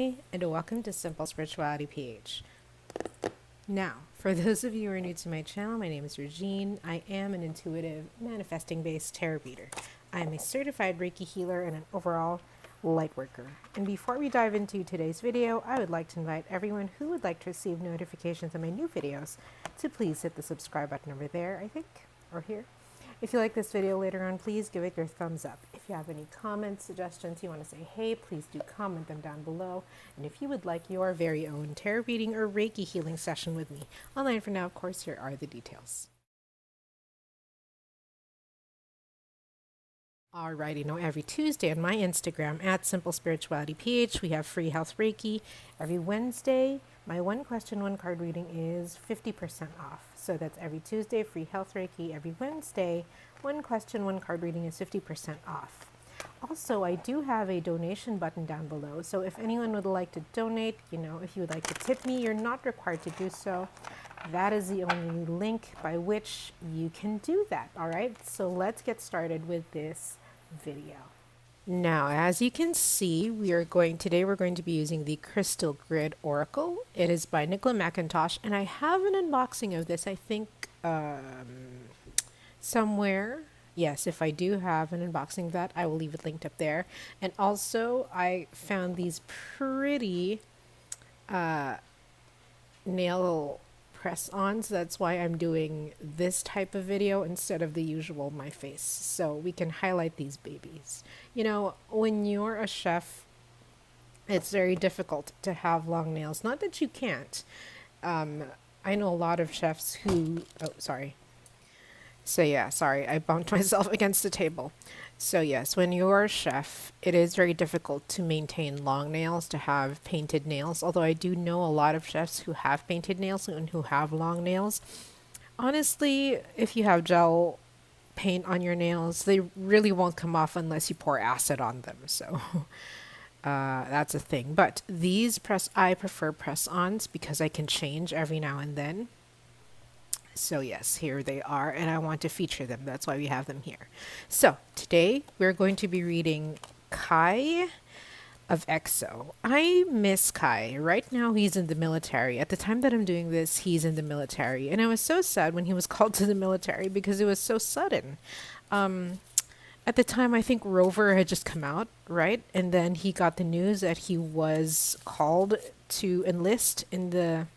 Hi, and welcome to Simple Spirituality PH. Now, for those of you who are new to my channel, my name is Regine. I am an intuitive, manifesting-based tarot reader. I am a certified Reiki healer and an overall light worker. And before we dive into today's video, I would like to invite everyone who would like to receive notifications of my new videos to please hit the subscribe button over there, I think, or here. If you like this video later on, please give it your thumbs up. If you have any comments, suggestions, you want to say hey, please do comment them down below. And if you would like your very own tarot reading or Reiki healing session with me, online for now, of course, here are the details. Alrighty, now every Tuesday on my Instagram at SimpleSpiritualityPH, we have free health Reiki. Every Wednesday, my one question, one card reading is 50% off. So that's every Tuesday, free health Reiki. Every Wednesday, one question, one card reading is 50% off. Also, I do have a donation button down below. So if anyone would like to donate, if you would like to tip me, you're not required to do so. That is the only link by which you can do that. All right, so let's get started with this video. Now, as you can see, today we're going to be using the Crystal Grid Oracle. It is by Nicola McIntosh, and I have an unboxing of this, I think, somewhere. Yes, if I do have an unboxing of that, I will leave it linked up there. And also, I found these pretty nail press-ons. That's why I'm doing this type of video instead of the usual my face, so we can highlight these babies. When you're a chef, it's very difficult to have long nails. Not that you can't. I know a lot of chefs who sorry, I bumped myself against the table. So yes, when you're a chef, it is very difficult to maintain long nails, to have painted nails. Although I do know a lot of chefs who have painted nails and who have long nails. Honestly, if you have gel paint on your nails, they really won't come off unless you pour acid on them. So that's a thing. But I prefer press-ons because I can change every now and then. So yes, here they are, and I want to feature them. That's why we have them here. So today we're going to be reading Kai of EXO. I miss Kai. Right now he's in the military. At the time that I'm doing this, he's in the military. And I was so sad when he was called to the military because it was so sudden. At the time, I think Rover had just come out, right? And then he got the news that he was called to enlist in the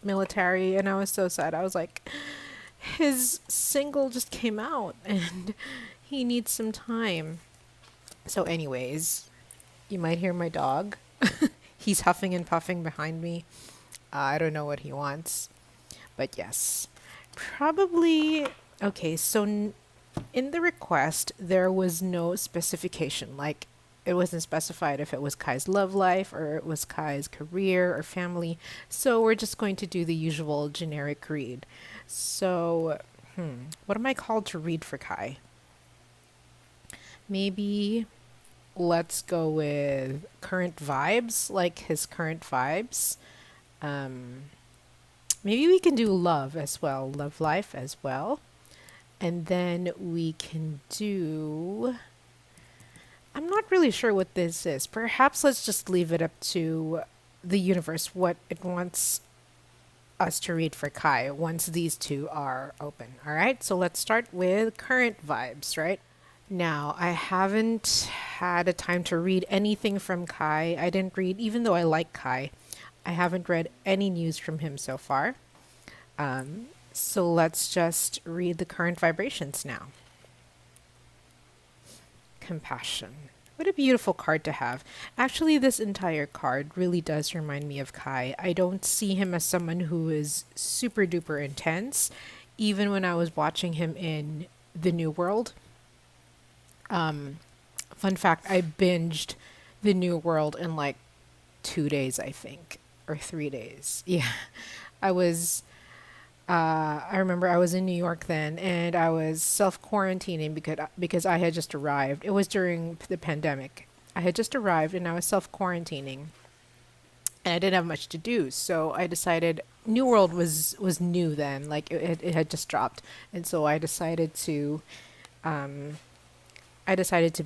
military, and I was so sad. I was like, his single just came out and he needs some time. So anyways, you might hear my dog. He's huffing and puffing behind me. I don't know what he wants, but yes, probably. Okay, so in the request there was no specification, like it wasn't specified if it was Kai's love life or it was Kai's career or family. So we're just going to do the usual generic read. So, what am I called to read for Kai? Maybe let's go with current vibes, like his current vibes. Maybe we can do love as well, love life as well. And then we can do... I'm not really sure what this is. Perhaps let's just leave it up to the universe, what it wants us to read for Kai once these two are open. All right, so let's start with current vibes, right? Now, I haven't had a time to read anything from Kai. I didn't read, even though I like Kai, I haven't read any news from him so far. So let's just read the current vibrations now. Compassion. What a beautiful card to have. Actually, this entire card really does remind me of Kai. I don't see him as someone who is super duper intense, even when I was watching him in The New World. Fun fact, I binged The New World in like 2 days, I think, or 3 days. Yeah, I remember I was in New York then, and I was self-quarantining because I had just arrived. It was during the pandemic. I had just arrived and I was self-quarantining, and I didn't have much to do. So I decided New World was new then, like it had just dropped, and so I decided to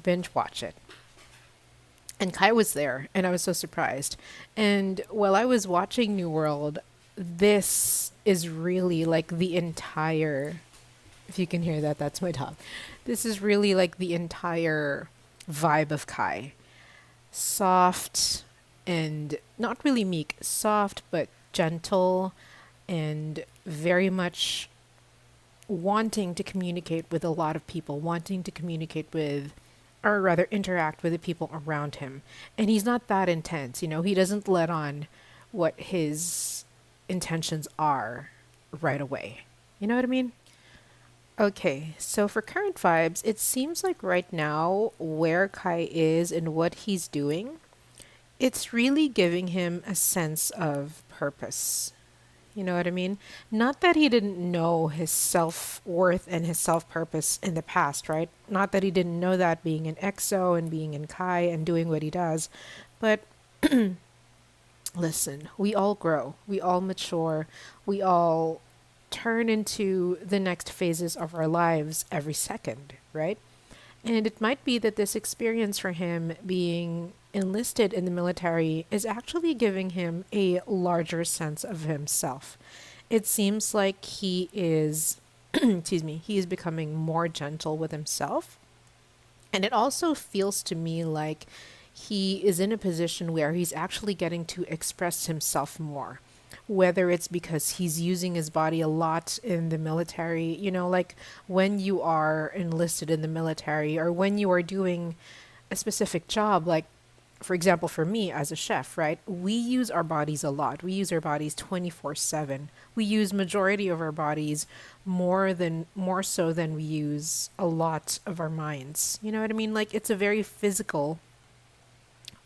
binge watch it. And Kai was there, and I was so surprised. And while I was watching New World, this is really like the entire, if you can hear that, that's my dog. This is really like the entire vibe of Kai. Soft and not really meek, soft but gentle and very much wanting to communicate with a lot of people, wanting to communicate with, or rather interact with the people around him. And he's not that intense, he doesn't let on what his intentions are right away. You know what I mean? Okay, so for current vibes, it seems like right now where Kai is and what he's doing, it's really giving him a sense of purpose. You know what I mean? Not that he didn't know his self worth and his self purpose in the past, right? Not that he didn't know that being in EXO and being in Kai and doing what he does. But listen, we all grow, we all mature, we all turn into the next phases of our lives every second, right? And it might be that this experience for him being enlisted in the military is actually giving him a larger sense of himself. It seems like he is, excuse me, he is becoming more gentle with himself. And it also feels to me like he is in a position where he's actually getting to express himself more. Whether it's because he's using his body a lot in the military, like when you are enlisted in the military or when you are doing a specific job, like for example, for me as a chef, right? We use our bodies a lot. We use our bodies 24/7. We use majority of our bodies more so than we use a lot of our minds. You know what I mean? Like it's a very physical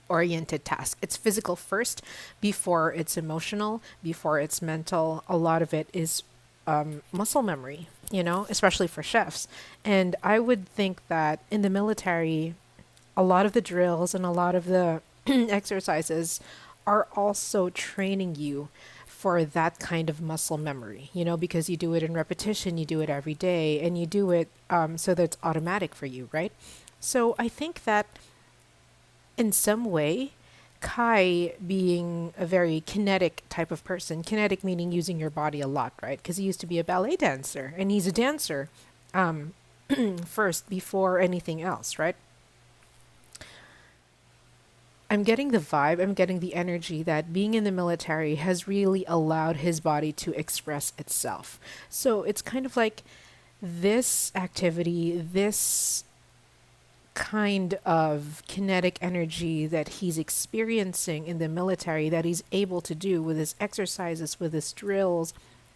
oriented task. It's physical first before it's emotional, before it's mental. A lot of it is muscle memory, especially for chefs. And I would think that in the military, a lot of the drills and a lot of the exercises are also training you for that kind of muscle memory, because you do it in repetition, you do it every day, and you do it so that it's automatic for you, right? So I think that in some way, Kai being a very kinetic type of person, kinetic meaning using your body a lot, right? Because he used to be a ballet dancer and he's a dancer first before anything else, right? I'm getting the vibe, I'm getting the energy that being in the military has really allowed his body to express itself. So it's kind of like this activity, this kind of kinetic energy that he's experiencing in the military that he's able to do with his exercises, with his drills,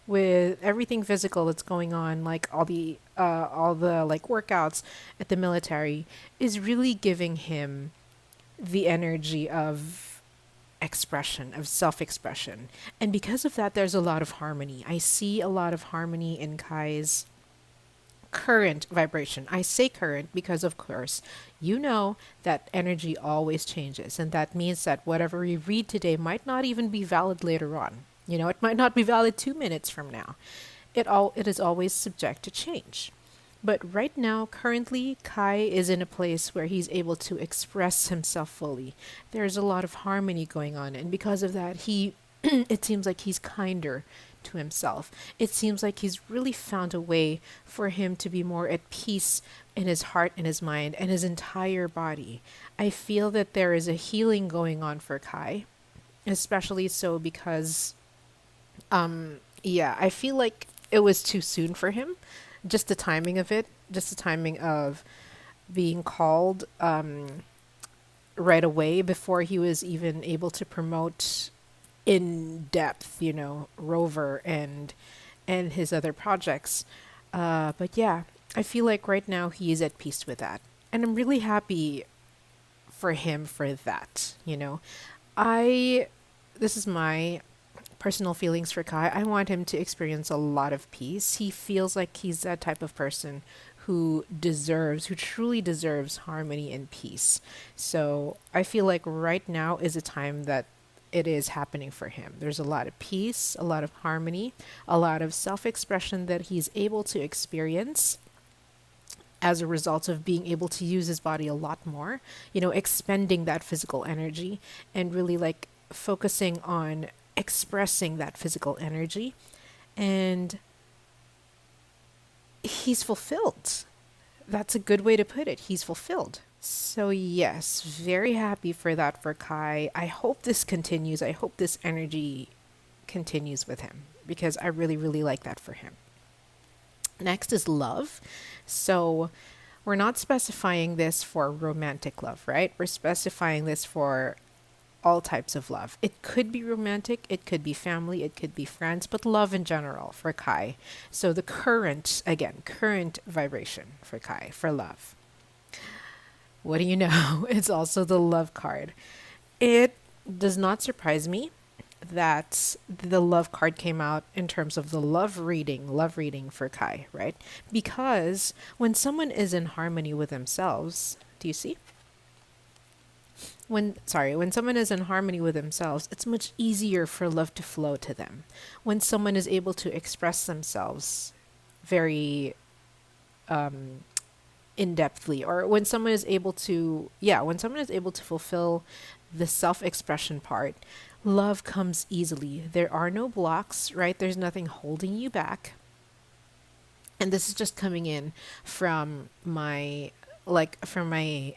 with everything physical that's going on, like all the like workouts at the military, is really giving him the energy of expression, of self-expression. And because of that, there's a lot of harmony. I see a lot of harmony in Kai's current vibration. I say current because, of course, that energy always changes. And that means that whatever we read today might not even be valid later on. It might not be valid 2 minutes from now. It is always subject to change. But right now, currently, Kai is in a place where he's able to express himself fully. There's a lot of harmony going on. And because of that, it seems like he's kinder to himself. It seems like he's really found a way for him to be more at peace in his heart and his mind and his entire body. I feel that there is a healing going on for Kai, especially so because, I feel like it was too soon for him. Just the timing of it, just the timing of being called right away before he was even able to promote in depth, Rover and his other projects. But yeah, I feel like right now he is at peace with that. And I'm really happy for him for that, this is my personal feelings for Kai. I want him to experience a lot of peace. He feels like he's that type of person who truly deserves harmony and peace. So I feel like right now is a time that it is happening for him. There's a lot of peace, a lot of harmony, a lot of self expression that he's able to experience. as a result of being able to use his body a lot more, you know, expending that physical energy and really like focusing on expressing that physical energy. And he's fulfilled. That's a good way to put it. He's fulfilled. So, yes, very happy for that for Kai. I hope this continues. I hope this energy continues with him because I really, really like that for him. Next is love. So, we're not specifying this for romantic love, right? We're specifying this for all types of love. It could be romantic, it could be family, it could be friends, but love in general for Kai. So the current, again, current vibration for Kai, for love. What do you know? It's also the love card. It does not surprise me that the love card came out in terms of the love reading for Kai, right? Because when someone is in harmony with themselves, do you see? When someone is in harmony with themselves, it's much easier for love to flow to them. When someone is able to express themselves very in-depthly, or when someone is able to, when someone is able to fulfill the self-expression part, love comes easily. There are no blocks, right? There's nothing holding you back. And this is just coming in from my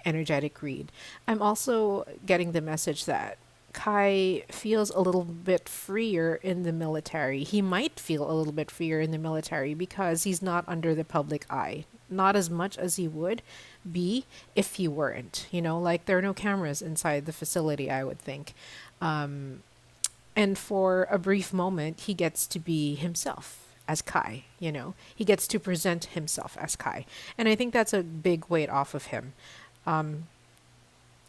energetic read. I'm also getting the message that Kai feels a little bit freer in the military. He might feel a little bit freer in the military because he's not under the public eye. Not as much as he would be if he weren't. You know, like there are no cameras inside the facility, I would think. And for a brief moment, he gets to be himself as Kai, you know. He gets to present himself as Kai. And I think that's a big weight off of him.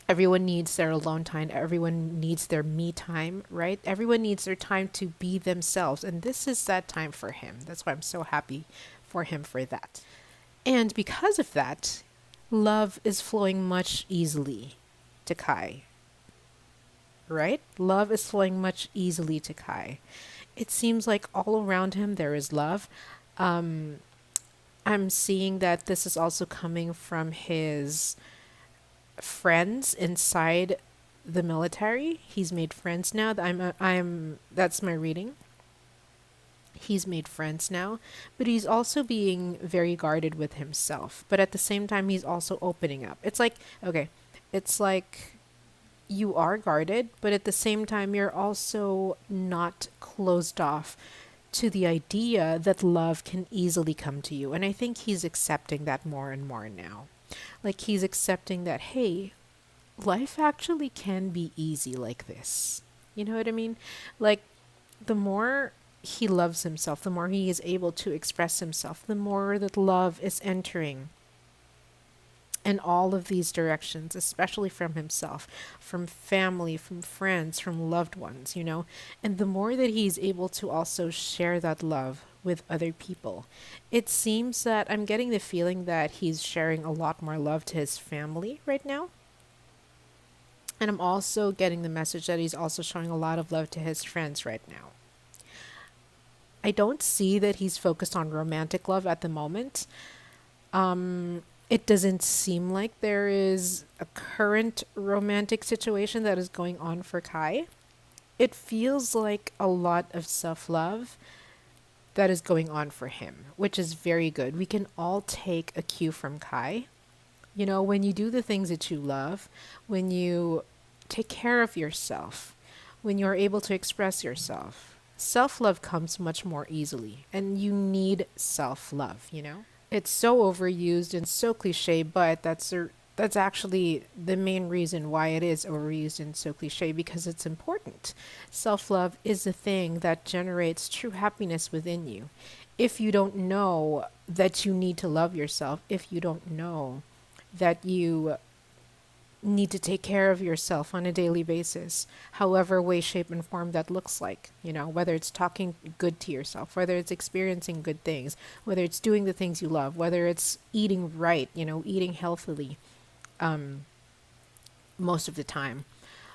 Everyone needs their alone time. Everyone needs their me time, right? Everyone needs their time to be themselves. And this is that time for him. That's why I'm so happy for him for that. And because of that, love is flowing much easily to Kai, right? Love is flowing much easily to Kai. It seems like all around him there is love. I'm seeing that this is also coming from his friends inside the military. He's made friends now. That's my reading. He's made friends now, but he's also being very guarded with himself. But at the same time, he's also opening up. It's like you are guarded, but at the same time, you're also not closed off to the idea that love can easily come to you. And I think he's accepting that more and more now. Like he's accepting that, hey, life actually can be easy like this. You know what I mean? Like the more he loves himself, the more he is able to express himself, the more that love is entering in all of these directions, especially from himself, from family, from friends, from loved ones, you know, and the more that he's able to also share that love with other people. It seems that I'm getting the feeling that he's sharing a lot more love to his family right now. And I'm also getting the message that he's also showing a lot of love to his friends right now. I don't see that he's focused on romantic love at the moment. It doesn't seem like there is a current romantic situation that is going on for Kai. It feels like a lot of self-love that is going on for him, which is very good. We can all take a cue from Kai. You know, when you do the things that you love, when you take care of yourself, when you're able to express yourself, self-love comes much more easily, and you need self-love, you know? It's so overused and so cliche, but that's actually the main reason why it is overused and so cliche, because it's important. Self-love is the thing that generates true happiness within you. If you don't know that you need to love yourself, if you don't know that you need to take care of yourself on a daily basis, however way, shape, and form that looks like, you know, whether it's talking good to yourself, whether it's experiencing good things, whether it's doing the things you love, whether it's eating right, you know, eating healthily, most of the time,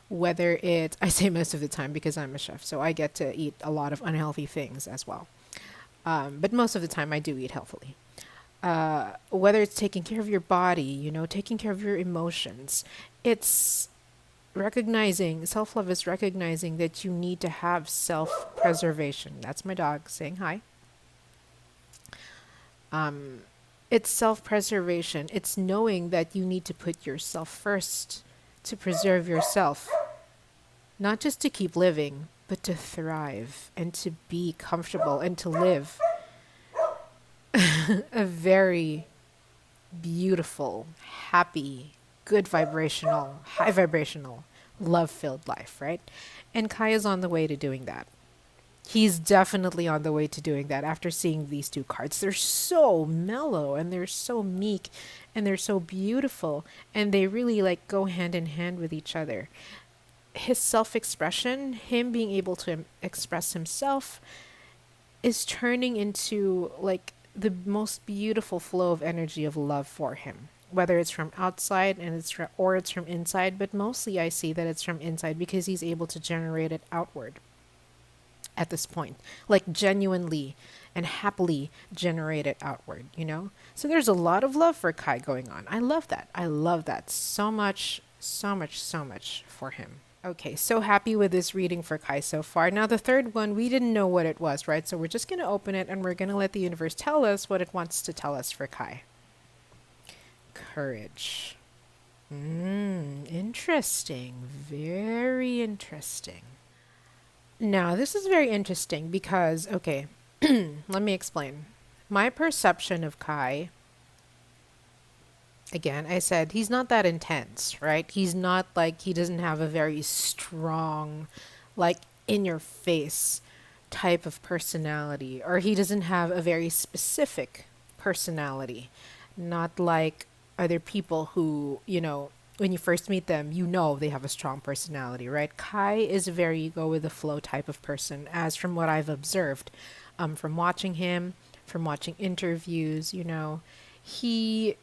whether it's, I say most of the time because I'm a chef, so I get to eat a lot of unhealthy things as well. But most of the time I do eat healthily. Whether it's taking care of your body, taking care of your emotions, it's recognizing self love is recognizing that you need to have self preservation. That's my dog saying hi. It's self preservation. It's knowing that you need to put yourself first to preserve yourself, not just to keep living, but to thrive and to be comfortable and to live a very beautiful, happy, good vibrational, high vibrational, love filled life, right? And Kai is on the way to doing that. He's definitely on the way to doing that after seeing these two cards. They're so mellow and they're so meek and they're so beautiful and they really like go hand in hand with each other. His self expression, him being able to express himself, is turning into like the most beautiful flow of energy of love for him. Whether it's from outside and or it's from inside, but mostly I see that it's from inside because he's able to generate it outward at this point, like genuinely and happily generate it outward. So there's a lot of love for Kai going on. I love that. I love that so much, so much, so much for him. Okay, so happy with this reading for Kai so far. Now, the third one, we didn't know what it was, right? So we're just going to open it and we're going to let the universe tell us what it wants to tell us for Kai. Courage. Interesting. Very interesting. Now, this is very interesting because, okay, let me explain. My perception of Kai, again, I said he's not that intense, right? He's not like, he doesn't have a very strong, like, in your face type of personality, or he doesn't have a very specific personality. Not like other people who, when you first meet them, they have a strong personality, right? Kai is a very go with the flow type of person, as from what I've observed, from watching him, from watching interviews, he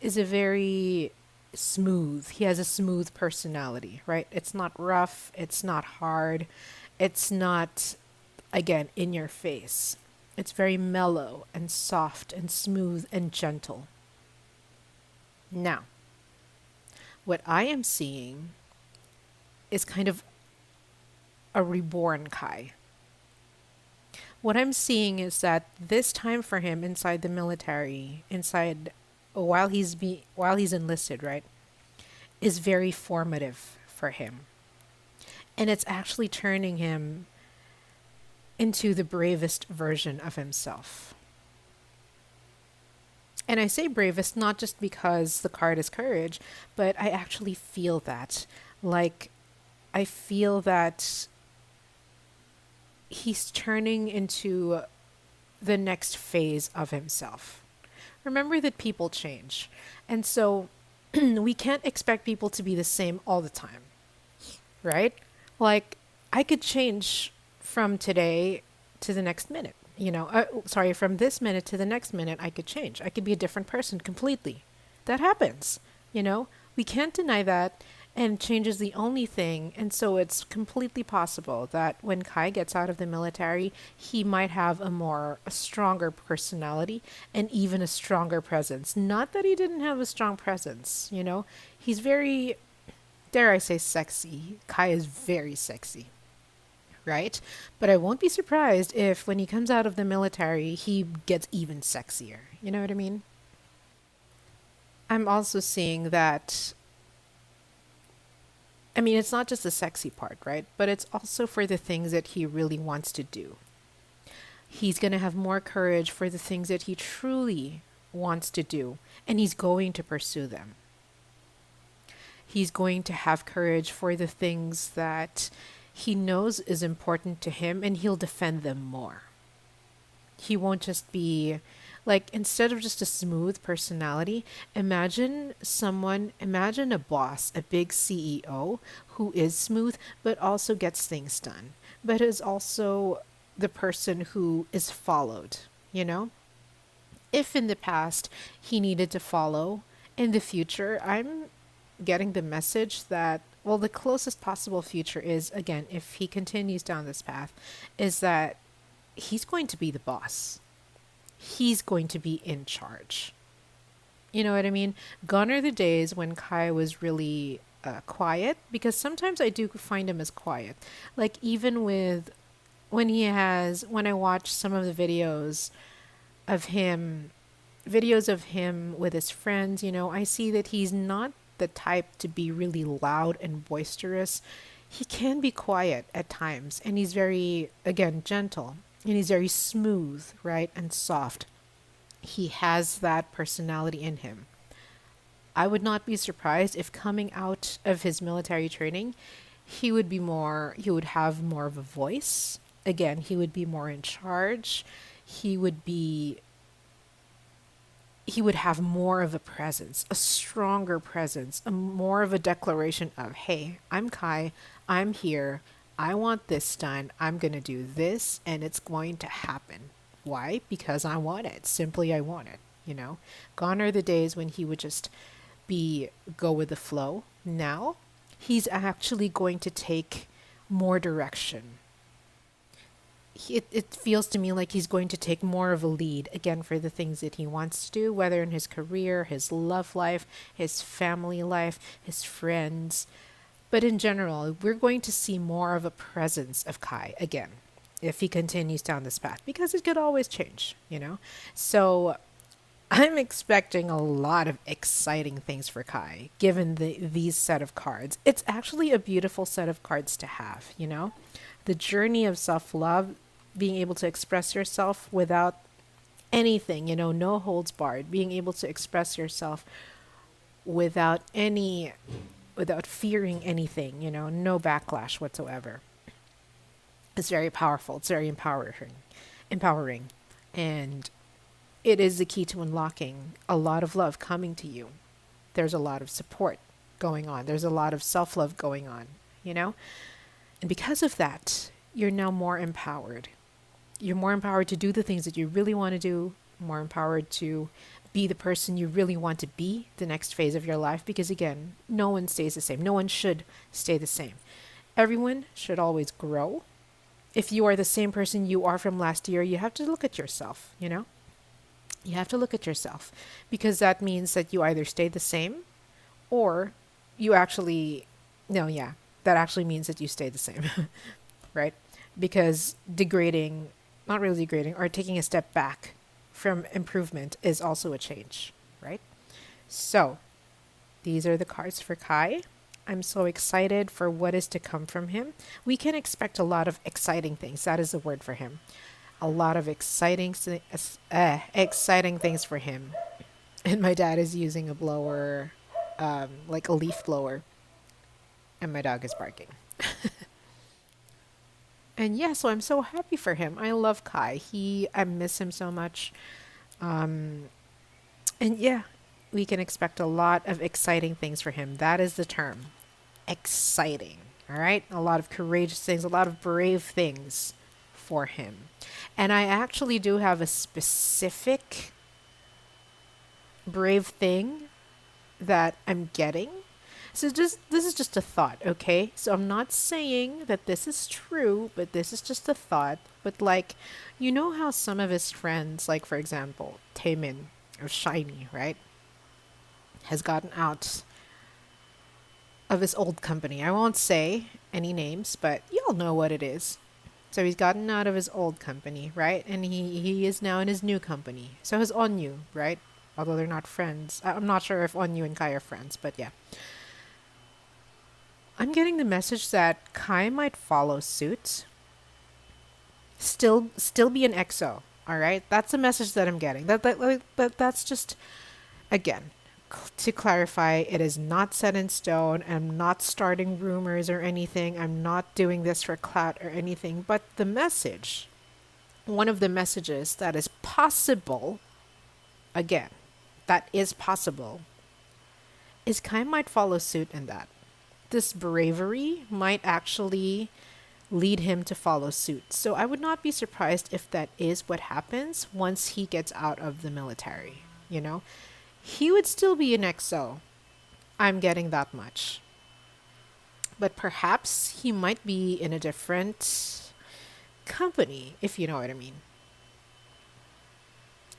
is a very smooth, he has a smooth personality, right? It's not rough, it's not hard, it's not, again, in your face. It's very mellow and soft and smooth and gentle. Now, what I am seeing is kind of a reborn Kai. What I'm seeing is that this time for him inside the military, while he's enlisted, right, is very formative for him. And it's actually turning him into the bravest version of himself. And I say bravest not just because the card is courage, but I actually feel that. Like, I feel that he's turning into the next phase of himself. Remember that people change. And so we can't expect people to be the same all the time, right? Like, I could change from today to the next minute. From this minute to the next minute, I could change. I could be a different person completely. That happens. We can't deny that. And change is the only thing. And so it's completely possible that when Kai gets out of the military, he might have a stronger personality and even a stronger presence. Not that he didn't have a strong presence, He's very, dare I say, sexy. Kai is very sexy. Right? But I won't be surprised if when he comes out of the military, he gets even sexier. You know what I mean? I'm also seeing that, it's not just the sexy part, right? But it's also for the things that he really wants to do. He's going to have more courage for the things that he truly wants to do, and he's going to pursue them. He's going to have courage for the things that he knows is important to him, and he'll defend them more. He won't just be like, instead of just a smooth personality, imagine a boss, a big CEO who is smooth, but also gets things done, but is also the person who is followed, If in the past he needed to follow, in the future, I'm getting the message that, well, the closest possible future is, again, if he continues down this path, is that he's going to be the boss. he's going to be in charge. You know what I mean? Gone are the days when Kai was really quiet, because sometimes I do find him as quiet. Like even with when I watch some of the of him, videos of him with his friends, I see that he's not the type to be really loud and boisterous. He can be quiet at times, and he's very, again, gentle, and he's very smooth, right? And soft. He has that personality in him. I would not be surprised if coming out of his military training, he would have more of a voice. Again, he would be more in charge. He would be, he would have more of a presence, a stronger presence, a more of a declaration of, hey, I'm Kai, I'm here, I want this done, I'm going to do this, and it's going to happen. Why? Because I want it. Simply, I want it. Gone are the days when he would just go with the flow. Now, he's actually going to take more direction. It feels to me like he's going to take more of a lead, again, for the things that he wants to do, whether in his career, his love life, his family life, his friends. But in general, we're going to see more of a presence of Kai again, if he continues down this path, because it could always change. So I'm expecting a lot of exciting things for Kai, given these set of cards. It's actually a beautiful set of cards to have. The journey of self-love, being able to express yourself without anything, no holds barred, being able to express yourself without without fearing anything, no backlash whatsoever. It's very powerful. It's very empowering. And it is the key to unlocking a lot of love coming to you. There's a lot of support going on. There's a lot of self-love going on. And because of that, you're now more empowered. You're more empowered to do the things that you really want to do, more empowered to be the person you really want to be the next phase of your life. Because again, no one stays the same. No one should stay the same. Everyone should always grow. If you are the same person you are from last year, you have to look at yourself, You have to look at yourself, because that means that you either stay the same or you actually, no, yeah, that actually means that you stay the same, right? Because not really degrading, or taking a step back from improvement is also a change, right? So these are the cards for Kai. I'm so excited for what is to come from him. We can expect a lot of exciting things. That is the word for him. A lot of exciting things for him. And my dad is using a blower, like a leaf blower. And my dog is barking. And yeah, so I'm so happy for him. I love Kai. I miss him so much. And yeah, we can expect a lot of exciting things for him. That is the term. Exciting. All right? A lot of courageous things, a lot of brave things for him. And I actually do have a specific brave thing that I'm getting. So this is just a thought, okay? So I'm not saying that this is true, but this is just a thought. But like, how some of his friends, like for example, Taemin or Shiny, right, has gotten out of his old company. I won't say any names, but you'll know what it is. So he's gotten out of his old company, right? And he is now in his new company. So his Onyu, right? Although they're not friends. I'm not sure if Onyu and Kai are friends, but yeah. I'm getting the message that Kai might follow suit. Still be an EXO, all right? That's the message that I'm getting. That's just, again, to clarify, it is not set in stone. I'm not starting rumors or anything. I'm not doing this for clout or anything. But the message, one of the messages that is possible, again, that is possible, is Kai might follow suit in that. This bravery might actually lead him to follow suit. So I would not be surprised if that is what happens once he gets out of the military, He would still be an EXO. I'm getting that much. But perhaps he might be in a different company, if you know what I mean.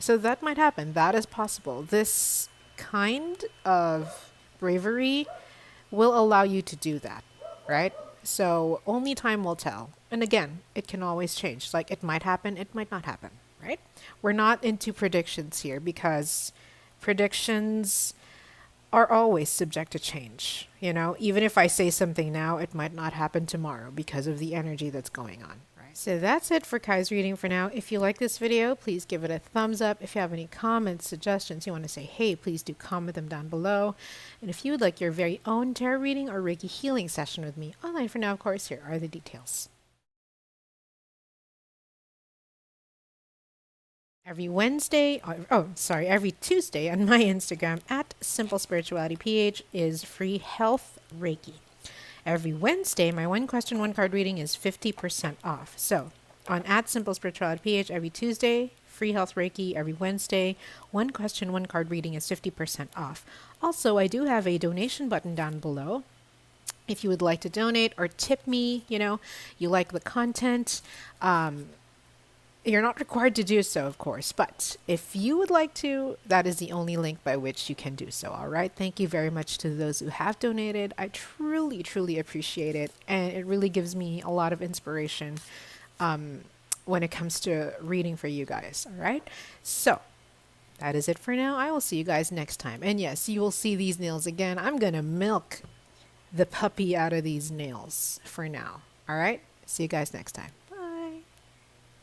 So that might happen. That is possible. This kind of bravery will allow you to do that, right? So only time will tell. And again, it can always change. Like it might happen, it might not happen, right? We're not into predictions here because predictions are always subject to change. You know, even if I say something now, it might not happen tomorrow because of the energy that's going on. Right. So that's it for Kai's reading for now. If you like this video, please give it a thumbs up. If you have any comments, suggestions, you want to say, hey, please do comment them down below. And if you would like your very own tarot reading or Reiki healing session with me, online for now, of course, here are the details. Every every Tuesday on my Instagram at SimpleSpiritualityPH is free health Reiki. Every Wednesday, my one question, one card reading is 50% off. So on at SimpleSpiritualityPH every Tuesday, free health Reiki. Every Wednesday, one question, one card reading is 50% off. Also, I do have a donation button down below. If you would like to donate or tip me, you like the content, you're not required to do so, of course, but if you would like to, that is the only link by which you can do so. All right. Thank you very much to those who have donated. I truly, truly appreciate it. And it really gives me a lot of inspiration when it comes to reading for you guys. All right. So that is it for now. I will see you guys next time. And yes, you will see these nails again. I'm going to milk the puppy out of these nails for now. All right. See you guys next time.